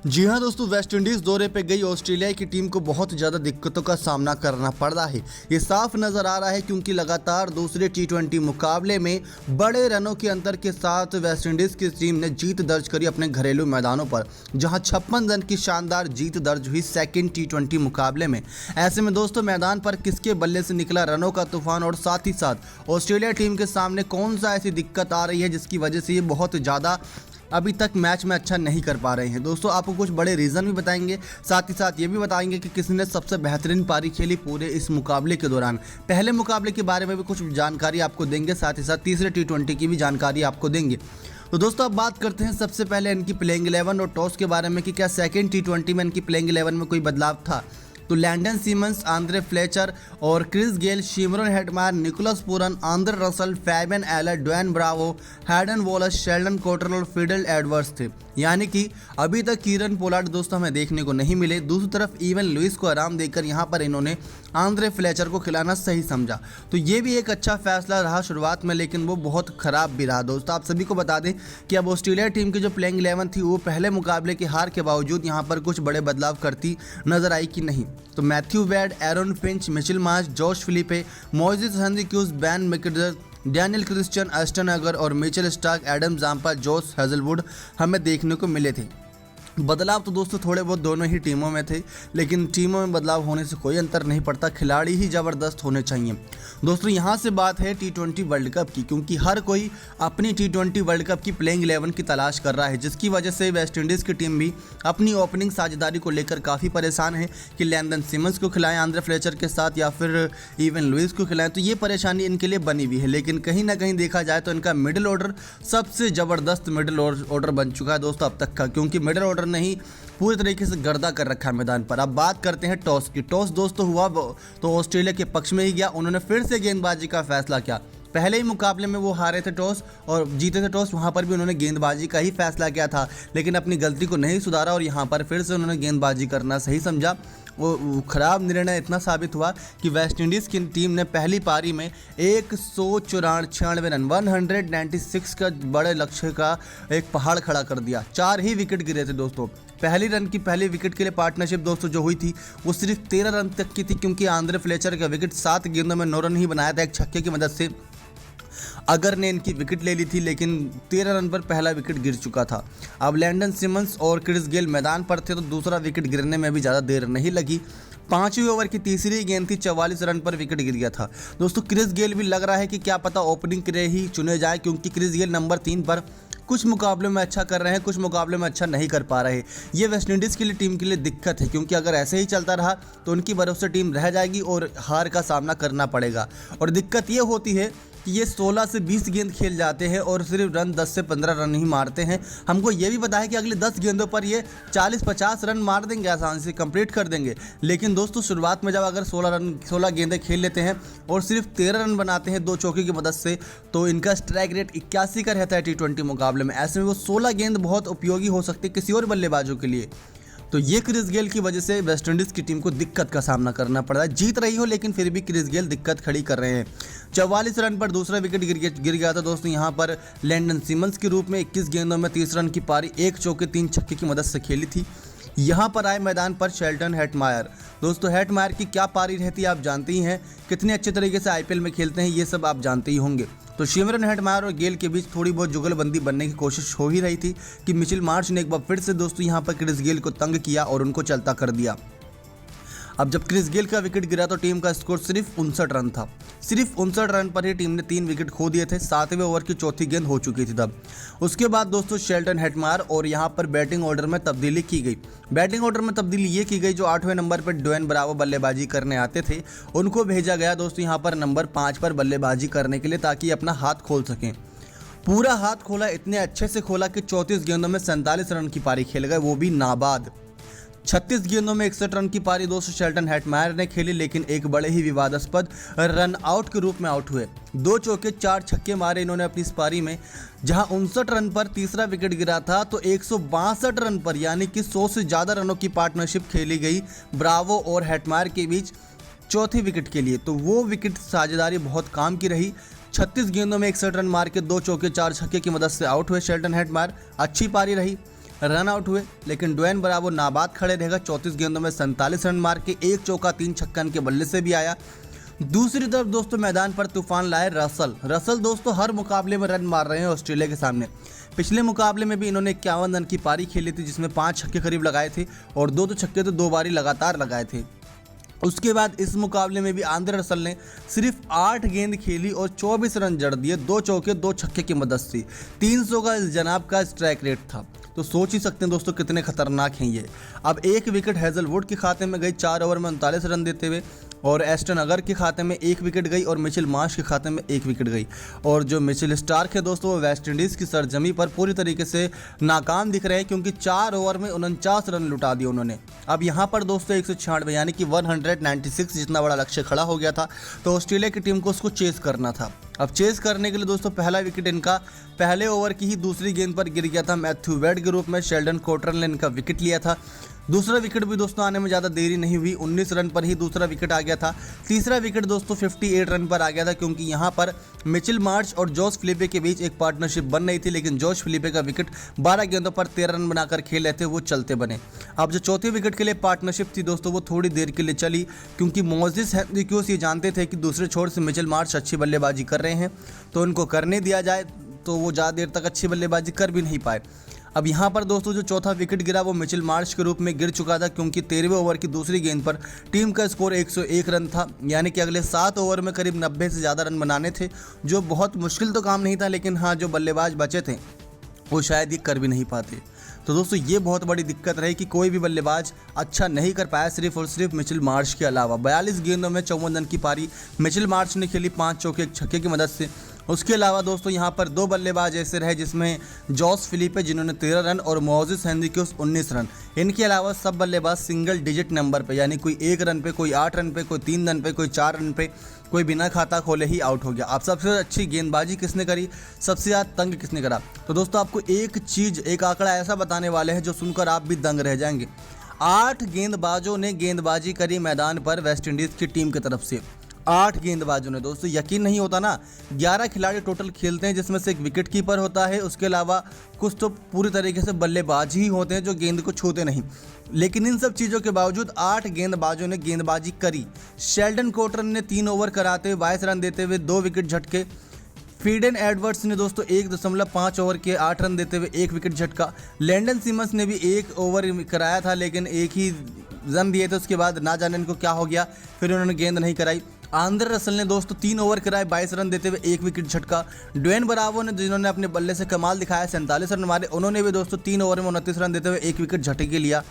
जी हाँ दोस्तों, West Indies दौरे पे गई ऑस्ट्रेलिया की टीम को बहुत ज़्यादा दिक्कतों का सामना करना पड़ रहा है। ये साफ नज़र आ रहा है क्योंकि लगातार दूसरे टी20 मुकाबले में बड़े रनों के अंतर के साथ वेस्ट इंडीज़ की टीम ने जीत दर्ज करी अपने घरेलू मैदानों पर, जहां 56 रन की शानदार जीत दर्ज हुई सेकेंड टी20 मुकाबले में। ऐसे में दोस्तों मैदान पर किसके बल्ले से निकला रनों का तूफान और साथ ही साथ ऑस्ट्रेलिया टीम के सामने कौन सा ऐसी दिक्कत आ रही है जिसकी वजह से ये बहुत ज़्यादा अभी तक मैच में अच्छा नहीं कर पा रहे हैं। दोस्तों आपको कुछ बड़े रीज़न भी बताएंगे, साथ ही साथ ये भी बताएंगे कि किसने सबसे बेहतरीन पारी खेली पूरे इस मुकाबले के दौरान। पहले मुकाबले के बारे में भी कुछ जानकारी आपको देंगे, साथ ही साथ तीसरे टी20 की भी जानकारी आपको देंगे। तो दोस्तों अब बात करते हैं सबसे पहले इनकी प्लेइंग 11 और टॉस के बारे में कि क्या सेकेंड टी20 में इनकी प्लेइंग 11 में कोई बदलाव था। तो लैंडन सीमंस, आंद्रे फ्लेचर और Chris Gayle, Shimron Hetmyer, Nicholas Pooran, Andre Russell, Fabian Allen, Dwayne Bravo, Hayden Walsh, Sheldon Cottrell और फिडल एडवर्ड्स थे। यानी कि अभी तक कीरन पोलार्ड दोस्तों हमें देखने को नहीं मिले। दूसरी तरफ इवन लुइस को आराम देकर यहाँ पर इन्होंने आंद्रे फ्लेचर को खिलाना सही समझा। तो ये भी एक अच्छा फैसला रहा शुरुआत में, लेकिन वो बहुत ख़राब भी रहा। दोस्तों आप सभी को बता दें कि अब ऑस्ट्रेलिया टीम की जो प्लेइंग 11 थी वो पहले मुकाबले की हार के बावजूद यहाँ पर कुछ बड़े बदलाव करती नजर आई कि नहीं। तो Matthew Wade, Aaron Finch, Mitchell Marsh, Josh Philippe, Moises Henriques, Ben McGregor, Daniel Christian, Ashton Agar और Mitchell Starc, Adam Zampa, Josh Hazlewood हमें देखने को मिले थे। बदलाव तो दोस्तों थोड़े बहुत दोनों ही टीमों में थे, लेकिन टीमों में बदलाव होने से कोई अंतर नहीं पड़ता, खिलाड़ी ही ज़बरदस्त होने चाहिए। दोस्तों यहाँ से बात है टी20 वर्ल्ड कप की, क्योंकि हर कोई अपनी टी20 वर्ल्ड कप की प्लेइंग 11 की तलाश कर रहा है, जिसकी वजह से वेस्ट इंडीज़ की टीम भी अपनी ओपनिंग साझेदारी को लेकर काफ़ी परेशान है कि लैंडन सीमंस को खिलाएं आंद्रे फ्लेचर के साथ या फिर इवन लुइस को खिलाएं। तो ये परेशानी इनके लिए बनी हुई है, लेकिन कहीं ना कहीं देखा जाए तो इनका मिडिल ऑर्डर सबसे ज़बरदस्त मिडिल ऑर्डर बन चुका है दोस्तों अब तक का, क्योंकि मिडिल ऑर्डर ने ही पूरी तरीके से गर्दा कर रखा है मैदान पर। अब बात करते हैं टॉस की। टॉस दोस्तों हुआ तो ऑस्ट्रेलिया के पक्ष में ही गया। उन्होंने फिर से गेंदबाजी का फैसला किया। पहले ही मुकाबले में वो हारे थे टॉस और जीते थे टॉस, वहाँ पर भी उन्होंने गेंदबाजी का ही फैसला किया था, लेकिन अपनी गलती को नहीं सुधारा और यहाँ पर फिर से उन्होंने गेंदबाजी करना सही समझा। वो खराब निर्णय इतना साबित हुआ कि वेस्ट इंडीज़ की टीम ने पहली पारी में 194 रन 196 का बड़े लक्ष्य का एक पहाड़ खड़ा कर दिया। 4 ही विकेट गिरे थे दोस्तों। पहली विकेट के लिए पार्टनरशिप दोस्तों जो हुई थी वो सिर्फ 13 रन तक की थी, क्योंकि आंद्रे फ्लेचर का विकेट 7 गेंदों में 9 रन ही बनाया था एक छक्के की मदद से। अगर ने इनकी विकेट ले ली थी, लेकिन 13 रन पर पहला विकेट गिर चुका था। अब लैंडन सीमंस और क्रिस गेल मैदान पर थे तो दूसरा विकेट गिरने में भी ज़्यादा देर नहीं लगी। 5वीं ओवर की तीसरी गेंद थी, 44 रन पर विकेट गिर गया था। दोस्तों क्रिस गेल भी लग रहा है कि क्या पता ओपनिंग के लिए ही चुने जाए, क्योंकि क्रिस गेल नंबर 3 पर कुछ मुकाबलों में अच्छा कर रहे हैं, कुछ मुकाबलों में अच्छा नहीं कर पा रहे। ये वेस्ट इंडीज़ के लिए टीम के लिए दिक्कत है, क्योंकि अगर ऐसे ही चलता रहा तो उनकी भरोसे टीम रह जाएगी और हार का सामना करना पड़ेगा। और दिक्कत ये होती है कि ये 16 से 20 गेंद खेल जाते हैं और सिर्फ रन 10 से 15 रन ही मारते हैं। हमको ये भी पता है कि अगले 10 गेंदों पर ये 40-50 रन मार देंगे, आसानी से कंप्लीट कर देंगे। लेकिन दोस्तों शुरुआत में जब अगर 16 गेंदें खेल लेते हैं और सिर्फ 13 रन बनाते हैं 2 चौके की मदद से, तो इनका स्ट्राइक रेट 81 का रहता है टी20 मुकाबले में। ऐसे में वो 16 गेंद बहुत उपयोगी हो सकती है किसी और बल्लेबाजों के लिए। तो ये क्रिस गेल की वजह से वेस्ट इंडीज़ की टीम को दिक्कत का सामना करना पड़ रहा है। जीत रही हो लेकिन फिर भी क्रिस गेल दिक्कत खड़ी कर रहे हैं। 44 रन पर दूसरा विकेट गिर गया था दोस्तों यहाँ पर लैंडन सीमंस के रूप में। 21 गेंदों में 30 रन की पारी, 1 चौके 3 छक्के की मदद से खेली थी। यहाँ पर आए मैदान पर शेल्टन हेटमायर। दोस्तों हेटमायर की क्या पारी रहती है आप जानते ही हैं, कितने अच्छे तरीके से आईपीएल में खेलते हैं ये सब आप जानते ही होंगे। तो शिमरन हेटमायर और गेल के बीच थोड़ी बहुत जुगलबंदी बनने की कोशिश हो ही रही थी कि मिचेल मार्श ने एक बार फिर से दोस्तों यहाँ पर क्रिस गेल को तंग किया और उनको चलता कर दिया। अब जब क्रिस गेल का विकेट गिरा तो टीम का स्कोर सिर्फ 59 रन था। सिर्फ 59 रन पर ही टीम ने 3 विकेट खो दिए थे। 7वें ओवर की चौथी गेंद हो चुकी थी तब। उसके बाद दोस्तों शेल्टन हेटमायर और यहाँ पर बैटिंग ऑर्डर में तब्दीली की गई। बैटिंग ऑर्डर में तब्दीली ये की गई, जो 8वें नंबर पर ड्वेन ब्रावो बल्लेबाजी करने आते थे उनको भेजा गया दोस्तों यहाँ पर नंबर 5 पर बल्लेबाजी करने के लिए, ताकि अपना हाथ खोल सकें। पूरा हाथ खोला, इतने अच्छे से खोला कि 34 गेंदों में 47 रन की पारी खेल गए, वो भी नाबाद। 36 गेंदों में 61 रन की पारी दोस्तों शेल्टन हेटमायर ने खेली, लेकिन एक बड़े ही विवादास्पद रन आउट के रूप में आउट हुए। 2 चौके 4 छक्के मारे इन्होंने अपनी इस पारी में। जहां 59 रन पर तीसरा विकेट गिरा था, तो 162 रन पर यानी कि 100 से ज़्यादा रनों की पार्टनरशिप खेली गई ब्रावो और हेटमायर के बीच चौथे विकेट के लिए। तो वो विकेट साझेदारी बहुत काम की रही। 36 गेंदों में 61 रन मार के 2 चौके 4 छक्के की मदद से आउट हुए शेल्टन हेटमायर। अच्छी पारी रही। रन आउट हुए, लेकिन ड्वेन ब्रावो नाबाद खड़े रहेगा। 34 गेंदों में 47 रन मार के 1 चौका 3 छक्का के बल्ले से भी आया। दूसरी तरफ दोस्तों मैदान पर तूफान लाए रसल दोस्तों हर मुकाबले में रन मार रहे हैं ऑस्ट्रेलिया के सामने। पिछले मुकाबले में भी इन्होंने 51 रन की पारी खेली थी, जिसमें 5 छक्के करीब लगाए थे और 2 छक्के तो 2 बारी लगातार लगाए थे। उसके बाद इस मुकाबले में भी आंद्रे रसल ने सिर्फ 8 गेंद खेली और 24 रन जड़ दिए, 2 चौके 2 छक्के की मदद से। 300 का इस जनाब का स्ट्राइक रेट था। तो सोच ही सकते हैं दोस्तों कितने खतरनाक हैं ये। अब 1 विकेट हेजलवुड के खाते में गई 4 ओवर में 39 रन देते हुए, और एस्टन अगर के खाते में 1 विकेट गई और मिचेल मार्श के खाते में 1 विकेट गई। और जो मिचेल स्टार्क है दोस्तों वो वेस्ट इंडीज़ की सरजमी पर पूरी तरीके से नाकाम दिख रहे हैं, क्योंकि 4 ओवर में 49 रन लुटा दिए उन्होंने। अब यहाँ पर दोस्तों 196 यानी कि 196 जितना बड़ा लक्ष्य खड़ा हो गया था, तो ऑस्ट्रेलिया की टीम को उसको चेस करना था। अब चेस करने के लिए दोस्तों पहला विकेट इनका पहले ओवर की ही दूसरी गेंद पर गिर गया था। मैथ्यू वेड के रूप में शेल्डन कोटरल ने इनका विकेट लिया था। दूसरा विकेट भी दोस्तों आने में ज़्यादा देरी नहीं हुई, 19 रन पर ही दूसरा विकेट आ गया था। तीसरा विकेट दोस्तों 58 रन पर आ गया था, क्योंकि यहाँ पर मिचेल मार्श और जॉस फिलिपे के बीच एक पार्टनरशिप बन रही थी, लेकिन जॉस फिलिपे का विकेट 12 गेंदों पर 13 रन बनाकर खेल रहे थे, वो चलते बने। अब जो चौथे विकेट के लिए पार्टनरशिप थी दोस्तों वो थोड़ी देर के लिए चली, क्योंकि मोजेस हेनरिक्स ये जानते थे कि दूसरे छोर से मिचेल मार्श अच्छी बल्लेबाजी कर रहे हैं, तो उनको करने दिया जाए, तो वो ज़्यादा देर तक अच्छी बल्लेबाजी कर भी नहीं पाए। अब यहाँ पर दोस्तों जो चौथा विकेट गिरा वो मिचेल मार्श के रूप में गिर चुका था, क्योंकि 13वें ओवर की दूसरी गेंद पर टीम का स्कोर 101 रन था, यानी कि अगले 7 ओवर में करीब 90 से ज़्यादा रन बनाने थे, जो बहुत मुश्किल तो काम नहीं था, लेकिन हाँ जो बल्लेबाज बचे थे वो शायद ये कर भी नहीं पाते। तो दोस्तों ये बहुत बड़ी दिक्कत रही कि कोई भी बल्लेबाज अच्छा नहीं कर पाया, सिर्फ और सिर्फ मिचेल मार्श के अलावा। 42 गेंदों में 54 रन की पारी मिचेल मार्श ने खेली, 5 चौके 1 छक्के की मदद से। उसके अलावा दोस्तों यहाँ पर 2 बल्लेबाज ऐसे रहे जिसमें जॉस फिलिपे जिन्होंने 13 रन और मोजेस हेनरिक्स 19 रन। इनके अलावा सब बल्लेबाज सिंगल डिजिट नंबर पे, यानी कोई 1 रन पे, कोई 8 रन पे, कोई 3 रन पे, कोई 4 रन पे, कोई बिना खाता खोले ही आउट हो गया। अब सबसे अच्छी गेंदबाजी किसने करी, सबसे ज़्यादा तंग किसने करा, तो दोस्तों आपको एक आंकड़ा ऐसा बताने वाले हैं जो सुनकर आप भी दंग रह जाएंगे। 8 गेंदबाजों ने गेंदबाजी करी मैदान पर वेस्ट इंडीज़ की टीम की तरफ से। 8 गेंदबाजों ने दोस्तों, यकीन नहीं होता ना। 11 खिलाड़ी टोटल खेलते हैं, जिसमें से एक विकेट कीपर होता है, उसके अलावा कुछ तो पूरी तरीके से बल्लेबाज ही होते हैं जो गेंद को छूते नहीं। लेकिन इन सब चीज़ों के बावजूद 8 गेंदबाजों ने गेंदबाजी करी। शेल्डन कोटरल ने 3 ओवर कराते हुए 22 रन देते हुए 2 विकेट झटके। फीडेन एडवर्ड्स ने दोस्तों 1.5 ओवर के 8 रन देते हुए 1 विकेट झटका। लैंडन सिमंस ने भी 1 ओवर कराया था, लेकिन 1 ही रन दिए थे, उसके बाद ना जाने इनको क्या हो गया, फिर उन्होंने गेंद नहीं कराई। आंद्रे रसल ने दोस्तों 3 ओवर कराए, 22 रन देते हुए 1 विकेट झटका। ड्वेन ब्रावो ने, जिन्होंने अपने बल्ले से कमाल दिखाया, 47 रन मारे, उन्होंने भी दोस्तों 3 ओवर में 29 रन देते हुए 1 विकेट झटके लिया।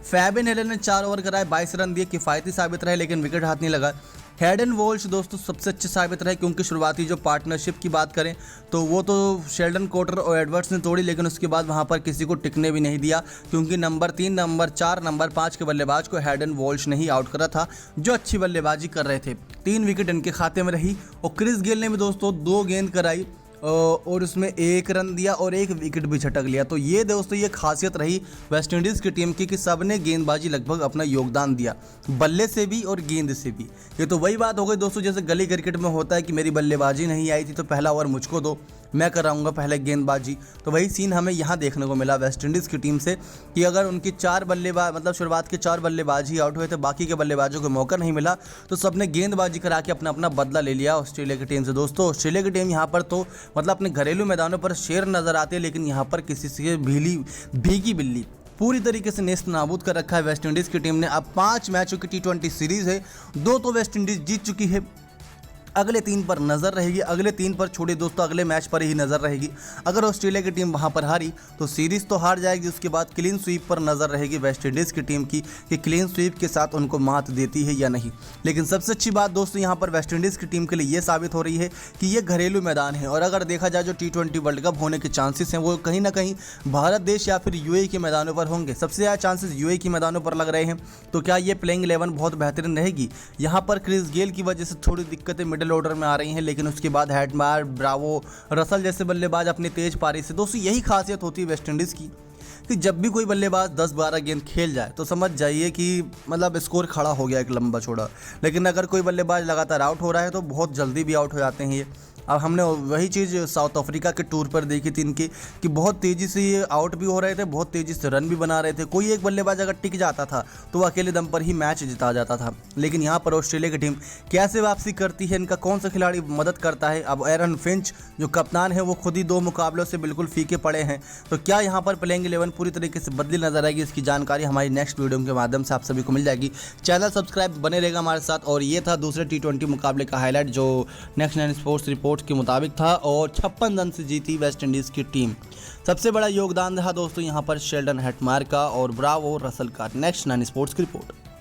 फैबियन हेलन ने 4 ओवर कराए, 22 रन दिए, किफ़ायती साबित रहे, लेकिन विकेट हाथ नहीं लगा। हेडन वॉल्श दोस्तों सबसे अच्छे साबित रहे, क्योंकि शुरुआती जो पार्टनरशिप की बात करें तो वो तो शेल्डन कोटर और एडवर्ड्स ने तोड़ी, लेकिन उसके बाद वहां पर किसी को टिकने भी नहीं दिया, क्योंकि नंबर 3, नंबर 4, नंबर 5 के बल्लेबाज को हेडन वॉल्श ने ही आउट करा था, जो अच्छी बल्लेबाजी कर रहे थे। 3 विकेट इनके खाते में रही। और क्रिस गेल ने भी दोस्तों 2 गेंद कराई और उसमें 1 रन दिया और 1 विकेट भी झटक लिया। तो ये दोस्तों ये खासियत रही वेस्ट इंडीज़ की टीम की कि सबने गेंदबाजी लगभग अपना योगदान दिया, बल्ले से भी और गेंद से भी। ये तो वही बात हो गई दोस्तों, जैसे गली क्रिकेट में होता है कि मेरी बल्लेबाजी नहीं आई थी तो पहला ओवर मुझको दो, मैं कराऊंगा पहले गेंदबाजी। तो वही सीन हमें यहाँ देखने को मिला वेस्ट इंडीज़ की टीम से, कि अगर उनकी 4 बल्लेबाज मतलब शुरुआत के 4 बल्लेबाज ही आउट हुए थे, बाकी के बल्लेबाजों को मौका नहीं मिला, तो सबने गेंदबाजी करा के अपना अपना बदला ले लिया ऑस्ट्रेलिया की टीम से। दोस्तों ऑस्ट्रेलिया की टीम यहाँ पर तो मतलब अपने घरेलू मैदानों पर शेर नजर आते हैं, लेकिन यहाँ पर किसी से भीगी बिल्ली पूरी तरीके से नेस्त नाबूद कर रखा है वेस्ट इंडीज़ की टीम ने। अब 5 मैचों की T20 सीरीज़ है, 2 तो वेस्ट इंडीज़ जीत चुकी है, अगले 3 पर नज़र रहेगी। अगले 3 पर छोड़िए दोस्तों, अगले मैच पर ही नज़र रहेगी। अगर ऑस्ट्रेलिया की टीम वहां पर हारी तो सीरीज़ तो हार जाएगी, उसके बाद क्लीन स्वीप पर नज़र रहेगी वेस्ट इंडीज़ की टीम की कि क्लीन स्वीप के साथ उनको मात देती है या नहीं। लेकिन सबसे अच्छी बात दोस्तों यहाँ पर वेस्ट इंडीज़ की टीम के लिए ये साबित हो रही है कि ये घरेलू मैदान है, और अगर देखा जाए जो T20 वर्ल्ड कप होने के चांसेस हैं वो कहीं ना कहीं भारत देश या फिर UAE के मैदानों पर होंगे। सबसे ज़्यादा चांसेस UAE के मैदानों पर लग रहे हैं। तो क्या ये प्लेइंग 11 बहुत बेहतरीन रहेगी? यहाँ पर क्रिस गेल की वजह से थोड़ी दिक्कतें मिडिल ऑर्डर में आ रही हैं, लेकिन उसके बाद हेडमायर, ब्रावो, रसल जैसे बल्लेबाज अपनी तेज पारी से, दोस्तों यही खासियत होती है वेस्ट इंडीज़ की कि जब भी कोई बल्लेबाज 10-12 गेंद खेल जाए तो समझ जाइए कि मतलब स्कोर खड़ा हो गया एक लंबा छोड़ा। लेकिन अगर कोई बल्लेबाज लगातार आउट हो रहा है तो बहुत जल्दी भी आउट हो जाते हैं ये। अब हमने वही चीज़ साउथ अफ्रीका के टूर पर देखी थी इनकी कि बहुत तेज़ी से ये आउट भी हो रहे थे, बहुत तेज़ी से रन भी बना रहे थे। कोई एक बल्लेबाज अगर टिक जाता था तो वो अकेले दम पर ही मैच जिता जाता था। लेकिन यहाँ पर ऑस्ट्रेलिया की टीम कैसे वापसी करती है, इनका कौन सा खिलाड़ी मदद करता है। अब एरन फिंच जो कप्तान है वो खुद ही 2 मुकाबलों से बिल्कुल फीके पड़े हैं, तो क्या यहाँ पर प्लेइंग 11 पूरी तरीके से बदली नजर आएगी, इसकी जानकारी हमारी नेक्स्ट वीडियो के माध्यम से आप सभी को मिल जाएगी। चैनल सब्सक्राइब बने रहेगा हमारे साथ। और ये था दूसरे T20 मुकाबले का हाईलाइट जो नेक्स्ट 9 स्पोर्ट्स रिपोर्ट के मुताबिक था, और 56 रन से जीती वेस्ट इंडीज़ की टीम। सबसे बड़ा योगदान रहा दोस्तों यहाँ पर शेल्डन हेटमायर का और ब्रावो रसल का। नेक्स्ट 9 स्पोर्ट्स की रिपोर्ट।